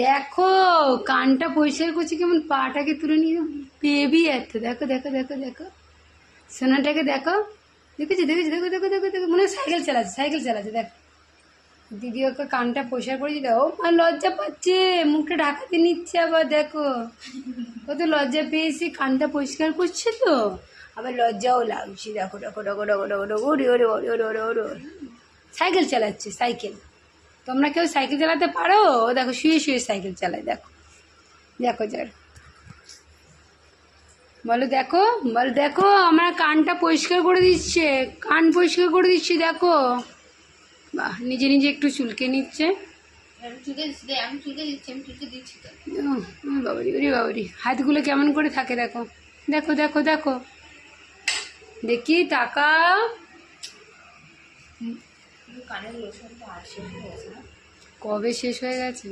দেখো কানটা পরিষ্কার করছি, কেমন পাটাকে তুলে নিয়ে বেবি এত। দেখো দেখো দেখো দেখো সোনাটাকে দেখো, দেখেছি দেখেছি, দেখো দেখো দেখো দেখো, মনে হয় সাইকেল চালাচ্ছে, সাইকেল চালাচ্ছে। দেখো দিদি ওকে কানটা পরিষ্কার করেছি। দেখো মা লজ্জা পাচ্ছে, মুখটা ঢাকাতে নিচ্ছে আবার। দেখো কত লজ্জা পেয়েছি, কানটা পরিষ্কার করছে তো আবার লজ্জাও লাগছে। দেখো দেখো দেখো দেখো দেখো দেখো, ওরে ওরে ওরে ওরে ওরে ওরে ওরে, সাইকেল চালাচ্ছে সাইকেল। তোমরা কেউ সাইকেল চালাতে পারো? ও দেখো শুয়ে শুয়ে সাইকেল চালায়। দেখো দেখো যার বলো, দেখো বলো, দেখো আমার কানটা পরিষ্কার করে দিচ্ছে, কান পরিষ্কার করে দিচ্ছি। দেখো বাহ, নিজে নিজে একটু চুলকে নিচ্ছে। বাবারি ওরে বাবারি, হাতগুলো কেমন করে থাকে দেখো দেখো দেখো দেখো, দেখি টাকা কবে শেষ হয়ে গেছে।